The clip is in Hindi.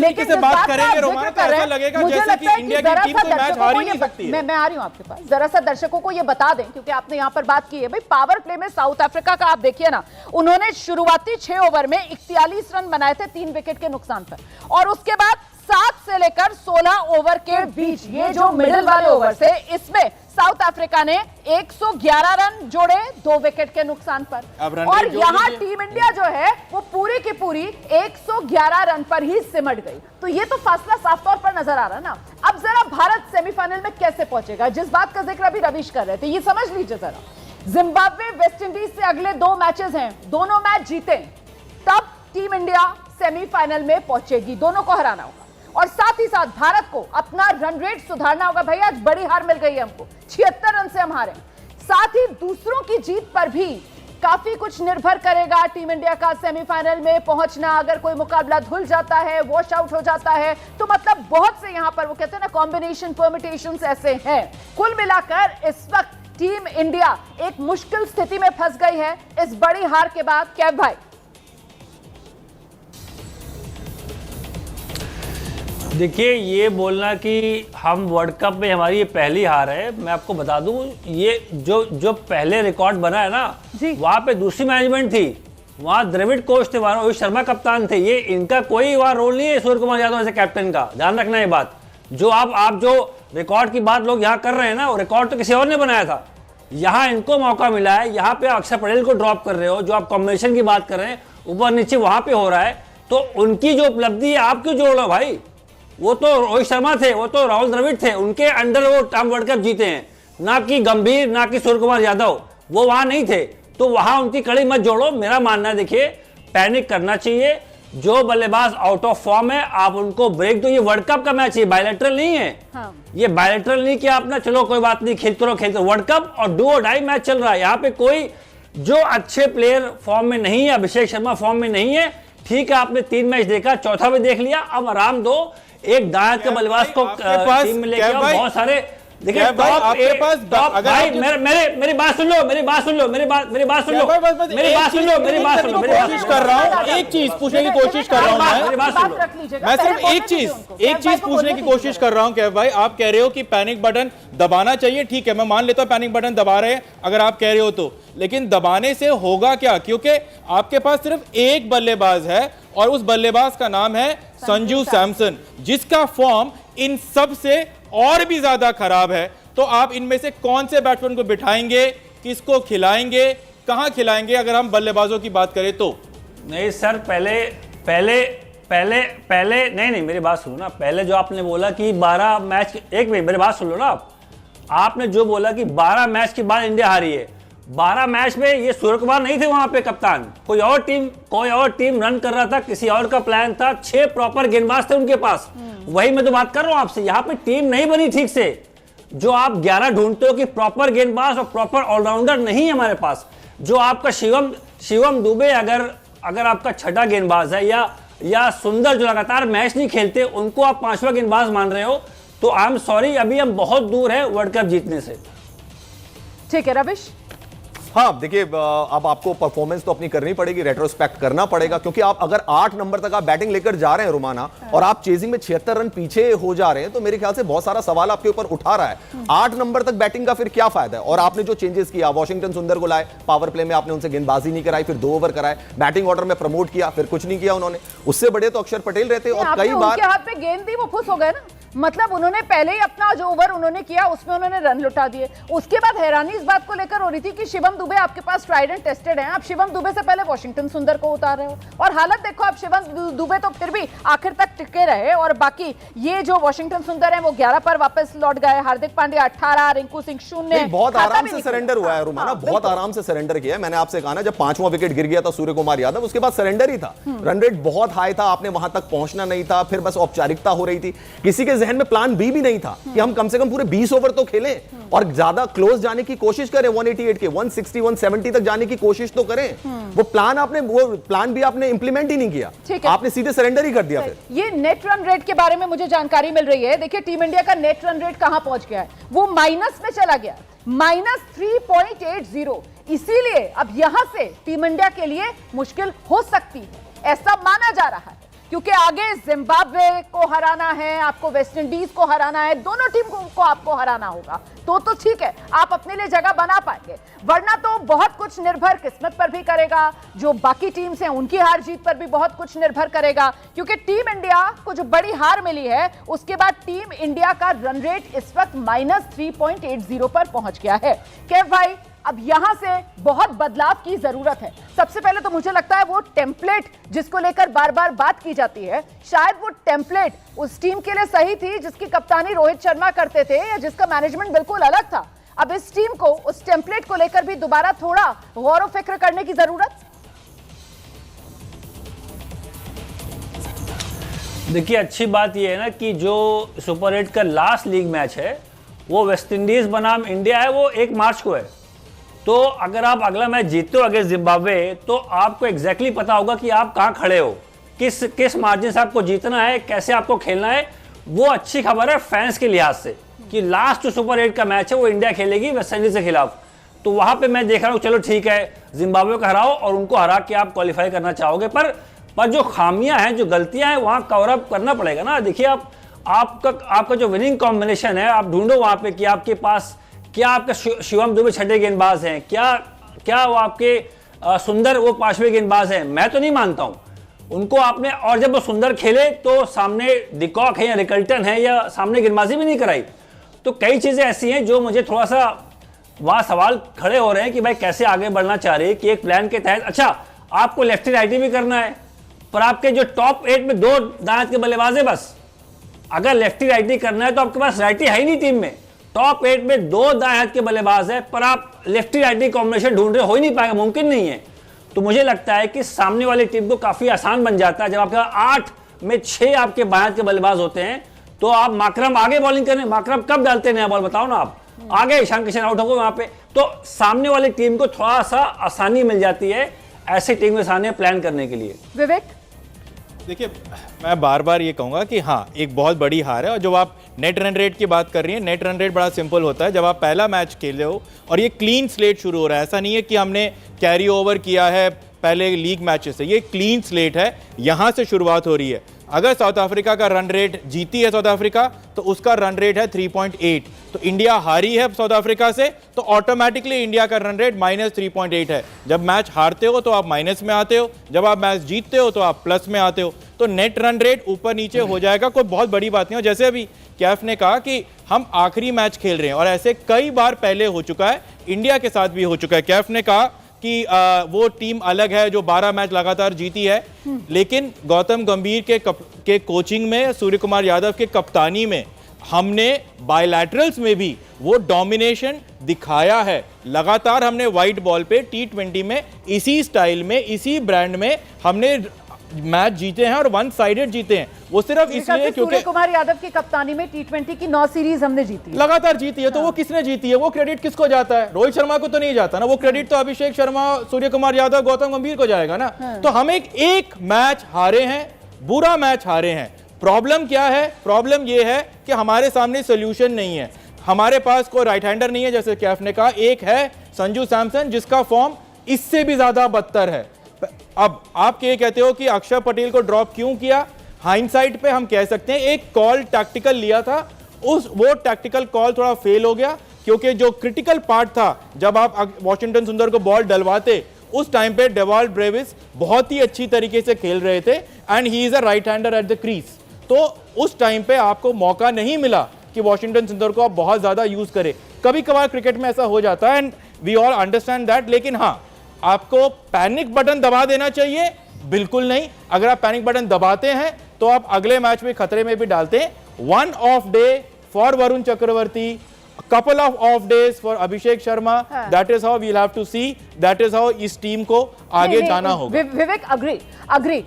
तरीके से बात करेंगे रोमाना तो ऐसा लगेगा जैसे कि इंडिया की टीम कोई मैच हार ही नहीं सकती है। मैं आ रही हूं आपके पास, जरा सा दर्शकों को ये बता दें, क्योंकि आपने यहां पर बात की है भाई पावर प्ले में साउथ अफ्रीका का। आप देखिए ना, उन्होंने शुरुआती 6 ओवर में 41 रन बनाए थे 3 विकेट के नुकसान पर, और उसके बाद 7 से लेकर 16 ओवर के बीच ये जो मिडिल वाले ओवर थे, इसमें साउथ अफ्रीका ने 111 रन जोड़े 2 विकेट के नुकसान पर, और यहां टीम इंडिया जो है वो पूरी की पूरी 111 रन पर ही सिमट गई। तो ये तो फासला साफ तौर पर नजर आ रहा है ना। अब जरा भारत सेमीफाइनल में कैसे पहुंचेगा, जिस बात का जिक्र अभी रवीश कर रहे थे, ये समझ लीजिए जरा। जिम्बाब्वे वेस्ट इंडीज से अगले 2 मैचेस हैं, दोनों मैच जीते तब टीम इंडिया सेमीफाइनल में पहुंचेगी, दोनों को हराना होगा। और साथ ही साथ भारत को अपना रन रेट सुधारना होगा। भाई आज बड़ी हार मिल गई है हमको, 76 रन से हम हारे। साथ ही दूसरों की जीत पर भी काफी कुछ निर्भर करेगा टीम इंडिया का सेमीफाइनल में पहुंचना। अगर कोई मुकाबला धुल जाता है, वॉश आउट हो जाता है, तो मतलब बहुत से यहां पर वो कहते हैं ना कॉम्बिनेशन परम्यूटेशंस ऐसे हैं। कुल मिलाकर इस वक्त टीम इंडिया एक मुश्किल स्थिति में फंस गई है इस बड़ी हार के बाद। कैफ भाई, देखिए, ये बोलना कि हम वर्ल्ड कप में हमारी ये पहली हार है, मैं आपको बता दूं, ये जो पहले रिकॉर्ड बना है ना, वहाँ पे दूसरी मैनेजमेंट थी, वहाँ द्रविड़ कोच थे, वहाँ रोहित शर्मा कप्तान थे। ये इनका कोई वहाँ रोल नहीं है सूर्य कुमार यादव ऐसे कैप्टन का, ध्यान रखना ये बात। जो आप जो रिकॉर्ड की बात लोग यहाँ कर रहे हैं ना, वो रिकॉर्ड तो किसी और ने बनाया था। यहाँ इनको मौका मिला है, यहाँ पे अक्षर पटेल को ड्रॉप कर रहे हो, जो आप कॉम्बिनेशन की बात कर रहे हैं, ऊपर नीचे वहाँ पे हो रहा है, तो उनकी जो उपलब्धि है आप क्यों जोड़ लो भाई। वो तो रोहित शर्मा थे, वो तो राहुल द्रविड़ थे, उनके अंडर वो हम वर्ल्ड कप जीते हैं, ना कि गंभीर, ना कि सूर्य कुमार यादव, वो वहां नहीं थे। तो वहां उनकी कड़ी मत जोड़ो। मेरा मानना है, देखिए, पैनिक करना चाहिए। जो बल्लेबाज आउट ऑफ फॉर्म है आप उनको ब्रेक दो। ये वर्ल्ड कप का मैच है, बायलैटरल नहीं है। हाँ। ये बायलैटरल नहीं किया आपने, चलो कोई बात नहीं, खेलते रहो। वर्ल्ड कप और डू और डाई मैच चल रहा है। यहाँ पे कोई जो अच्छे प्लेयर फॉर्म में नहीं है, अभिषेक शर्मा फॉर्म में नहीं है, ठीक है, आपने 3 मैच देखा, चौथा भी देख लिया, अब आराम दो। एक दाएं के बल्लेबाज को टीम में लेके आओ, बहुत सारे। देखिए आपके पास भाई, मेरी बात सुन लो, मेरी बात सुन लो, कोशिश कर रहा हूँ, एक चीज पूछने की कोशिश कर रहा हूँ मैं सिर्फ एक चीज पूछने की कोशिश कर रहा हूँ। कैफ भाई, आप कह रहे हो कि पैनिक बटन दबाना चाहिए, ठीक है, मैं मान लेता हूँ पैनिक बटन दबा रहे हैं अगर आप कह रहे हो तो, लेकिन दबाने से होगा क्या? क्योंकि आपके पास सिर्फ एक बल्लेबाज है और उस बल्लेबाज का नाम है संजू सैमसन, जिसका फॉर्म इन सब से और भी ज्यादा खराब है। तो आप इनमें से कौन से बैट्समैन को बिठाएंगे, किसको खिलाएंगे, कहां खिलाएंगे, अगर हम बल्लेबाजों की बात करें तो? नहीं सर, पहले नहीं, मेरी बात सुनो ना। पहले जो आपने बोला कि 12 मैच, एक मिनट मेरी बात सुन लो ना। आपने जो बोला कि 12 मैच के बाद इंडिया हारी है, 12 मैच में ये सूर्य कुमार नहीं थे वहां पे कप्तान, कोई और टीम रन कर रहा था, किसी और का प्लान था, 6 प्रॉपर गेंदबाज थे उनके पास। वही मैं तो बात कर रहा हूं आपसे, यहाँ पे टीम नहीं बनी ठीक से। जो आप 11 ढूंढते हो कि प्रॉपर गेंदबाज और प्रॉपर ऑलराउंडर नहीं है हमारे पास। जो आपका शिवम दुबे अगर आपका छठा गेंदबाज है, या सुंदर जो लगातार मैच नहीं खेलते, उनको आप 5वां गेंदबाज मान रहे हो, तो आई एम सॉरी, अभी हम बहुत दूर है वर्ल्ड कप जीतने से। ठीक है रविश। हाँ देखिए, अब आपको परफॉर्मेंस तो अपनी करनी पड़ेगी, रेट्रोस्पेक्ट करना पड़ेगा, क्योंकि आप अगर 8 नंबर तक आप बैटिंग लेकर जा रहे हैं रोमाना, और आप चेजिंग में 76 रन पीछे हो जा रहे हैं, तो मेरे ख्याल से बहुत सारा सवाल आपके ऊपर उठा रहा है। 8 नंबर तक बैटिंग का फिर क्या फायदा है? और आपने जो चेंजेस किया, वॉशिंगटन सुंदर को लाए, पावर प्ले में आपने उनसे गेंदबाजी नहीं कराई, फिर 2 ओवर कराए, बैटिंग ऑर्डर में प्रमोट किया, फिर कुछ नहीं किया उन्होंने। उससे बड़े तो अक्षर पटेल रहते, और कई बार हाथ पे गेंद दी, वो खुश हो गए ना। मतलब उन्होंने पहले ही अपना जो ओवर उन्होंने किया उसमें उन्होंने रन लुटा दिए। उसके बाद हैरानी इस बात को लेकर हो रही थी कि शिवम दुबे आपके पास ट्राइड एंड टेस्टेड है, आप शिवम दुबे से पहले वॉशिंगटन सुंदर को उतार रहे हो, और हालत देखो, आप शिवम दुबे तो फिर भी आखिर तक टिके रहे, और बाकी ये जो वॉशिंगटन सुंदर है वो 11 पर वापस लौट गए, हार्दिक पांड्या 18, रिंकू सिंह 0। बहुत आराम से सरेंडर हुआ है रोमाना, बहुत आराम से सरेंडर किया है। मैंने आपसे कहा ना, जब 5वां विकेट गिर गया था सूर्य कुमार यादव, उसके बाद सरेंडर ही था। रन रेट बहुत हाई था, आपने वहां तक पहुंचना नहीं था, फिर बस औपचारिकता हो रही थी। किसी के जहन में प्लान बी भी नहीं था कि हम कम से कम पूरे 20 ओवर तो खेलें और ज्यादा क्लोज जाने की कोशिश करें, 188 के 160 170 तक जाने की कोशिश तो करें। वो प्लान भी आपने इंप्लीमेंट ही नहीं किया, आपने सीधे सरेंडर ही कर दिया। फिर ये नेट रन रेट के बारे में मुझे जानकारी मिल रही है। देखिए टीम इंडिया का नेट रन रेट कहां पहुंच गया है, वो माइनस में चला गया, -3.80। इसीलिए अब यहां से टीम इंडिया के लिए मुश्किल हो सकती है, ऐसा माना जा रहा है। क्योंकि आगे जिम्बाब्वे को हराना है, आपको वेस्ट इंडीज को हराना है, दोनों टीम को आपको हराना होगा, तो ठीक है, आप अपने लिए जगह बना पाएंगे, वरना तो बहुत कुछ निर्भर किस्मत पर भी करेगा, जो बाकी टीम्स हैं उनकी हार जीत पर भी बहुत कुछ निर्भर करेगा, क्योंकि टीम इंडिया को जो बड़ी हार मिली है उसके बाद टीम इंडिया का रन रेट इस वक्त -3.80 पर पहुंच गया है। कैफ भाई, अब यहां से बहुत बदलाव की जरूरत है। सबसे पहले तो मुझे लगता है वो टेम्पलेट जिसको लेकर बार बार बात की जाती है, शायद वो टेम्पलेट उस टीम के लिए सही थी जिसकी कप्तानी रोहित शर्मा करते थे या जिसका मैनेजमेंट बिल्कुल अलग था। अब इस टीम को उस टेम्पलेट को लेकर भी दोबारा थोड़ा गौर व फिक्र करने की जरूरत। देखिए, अच्छी बात यह है ना कि जो सुपर 8 का लास्ट लीग मैच है वो वेस्ट इंडीज बनाम इंडिया है, वो 1 मार्च को है। तो अगर आप अगला मैच जीतते हो अगेंस्ट जिम्बाब्वे तो आपको एग्जैक्टली पता होगा कि आप कहां खड़े हो, किस मार्जिन से आपको जीतना है, कैसे आपको खेलना है। वो अच्छी खबर है फैंस के लिहाज से कि लास्ट जो सुपर 8 का मैच है वो इंडिया खेलेगी वेस्ट इंडीज के खिलाफ। तो वहां पे मैं देख रहा हूं, चलो ठीक है, जिम्बाब्वे को हराओ और उनको हरा के आप क्वालिफाई करना चाहोगे, पर जो खामियां हैं, जो गलतियां हैं, वहां कवर अप करना पड़ेगा ना। देखिए, आपका जो विनिंग कॉम्बिनेशन है आप ढूंढो वहां पे कि आपके पास क्या, आपका शिवम दुबे छठे गेंदबाज हैं, क्या वो आपके सुंदर वो 5वें गेंदबाज हैं। मैं तो नहीं मानता हूं उनको आपने, और जब वो सुंदर खेले तो सामने डिकॉक है या रिकल्टन है या सामने गेंदबाजी भी नहीं कराई। तो कई चीजें ऐसी हैं जो मुझे थोड़ा सा वहां सवाल खड़े हो रहे हैं कि भाई कैसे आगे बढ़ना चाह रहे हैं कि एक प्लान के तहत। अच्छा, आपको लेफ्टी राइटी भी करना है, पर आपके जो टॉप 8 में 2 दाएं के बल्लेबाज है बस। अगर लेफ्टी राइटी करना है तो आपके पास राइटी है ही नहीं टीम में। टॉप 8 में 2 दाएं हाथ के बल्लेबाज है, पर आप लेफ्टी राइटी कॉम्बिनेशन ढूंढ रहे हो ही नहीं पाएगा, मुमकिन नहीं है। तो मुझे लगता है कि सामने वाली टीम को काफी आसान बन जाता है जब आपके 8 में 6 आपके बाएं हाथ के बल्लेबाज होते हैं। तो आप माकरम आगे बॉलिंग करें, माकरम कब डालते हैं नया बॉल बताओ ना आप, आगे ईशान किशन आउट होगा वहां पे, तो सामने वाली टीम को थोड़ा सा आसानी मिल जाती है ऐसी टीम के सामने प्लान करने के लिए। विवेक, देखिए, मैं बार बार ये कहूंगा कि हाँ, एक बहुत बड़ी हार है। और जब आप नेट रन रेट की बात कर रही हैं, नेट रन रेट बड़ा सिंपल होता है। जब आप पहला मैच खेले हो और ये क्लीन स्लेट शुरू हो रहा है, ऐसा नहीं है कि हमने कैरी ओवर किया है पहले लीग मैचेस से, ये क्लीन स्लेट है, यहां से शुरुआत हो रही है। अगर साउथ अफ्रीका का रन रेट जीती है साउथ अफ्रीका तो उसका रन रेट है 3.8, तो इंडिया हारी है साउथ अफ्रीका से तो ऑटोमेटिकली इंडिया का रन रेट -3.8 है। जब मैच हारते हो तो आप माइनस में आते हो, जब आप मैच जीतते हो तो आप प्लस में आते हो। तो नेट रन रेट ऊपर नीचे हो जाएगा, कोई बहुत बड़ी बात नहीं हो। जैसे अभी कैफ ने कहा कि हम आखिरी मैच खेल रहे हैं और ऐसे कई बार पहले हो चुका है, इंडिया के साथ भी हो चुका है। कैफ ने कहा कि वो टीम अलग है जो 12 मैच लगातार जीती है, लेकिन गौतम गंभीर के कोचिंग में, सूर्य कुमार यादव के कप्तानी में हमने बायलैटरल्स में भी वो डोमिनेशन दिखाया है। लगातार हमने व्हाइट बॉल पे T20 में इसी स्टाइल में, इसी ब्रांड में हमने मैच जीते हैं और 1 साइडेड जीते हैं। वो सिर्फ इसलिए क्योंकि सूर्य कुमार यादव की कप्तानी में T20 की 9 सीरीज हमने जीती है, लगातार जीती है। तो वो किसने जीती है, वो क्रेडिट किसको जाता है? रोहित शर्मा को तो नहीं जाता ना, वो क्रेडिट तो अभिषेक शर्मा, सूर्य कुमार यादव, गौतम गंभीर को जाएगा ना। तो हम एक मैच हारे हैं, बुरा मैच हारे हैं। प्रॉब्लम क्या है? प्रॉब्लम ये है कि हमारे सामने सोल्यूशन नहीं है। हमारे पास कोई राइट हैंडर नहीं है, जैसे कैफ ने कहा। एक है संजू सैमसन जिसका फॉर्म इससे भी ज्यादा बदतर है। अब आप ये कहते हो कि अक्षर पटेल को ड्रॉप क्यों किया? हाइंडसाइट पे हम कह सकते हैं एक कॉल टैक्टिकल लिया था, वो टैक्टिकल कॉल थोड़ा फेल हो गया, क्योंकि जो क्रिटिकल पार्ट था जब आप वॉशिंगटन सुंदर को बॉल डलवाते उस टाइम पे डेवाल्ड ब्रेविस बहुत ही अच्छी तरीके से खेल रहे थे and he is a right hander at the crease. तो उस टाइम पे आपको मौका नहीं मिला कि वॉशिंगटन सुंदर को आप बहुत ज्यादा यूज करें। कभी कभार क्रिकेट में ऐसा हो जाता है and we all understand that. लेकिन हाँ, आपको पैनिक बटन दबा देना चाहिए? बिल्कुल नहीं। अगर आप पैनिक बटन दबाते हैं तो आप अगले मैच में खतरे में भी डालते हैं। 1 off day for Varun Chakravarthy, couple of off days for Abhishek Sharma. That is how we'll have to see. That is how इस टीम को आगे जाना होगा। विवेक, agree.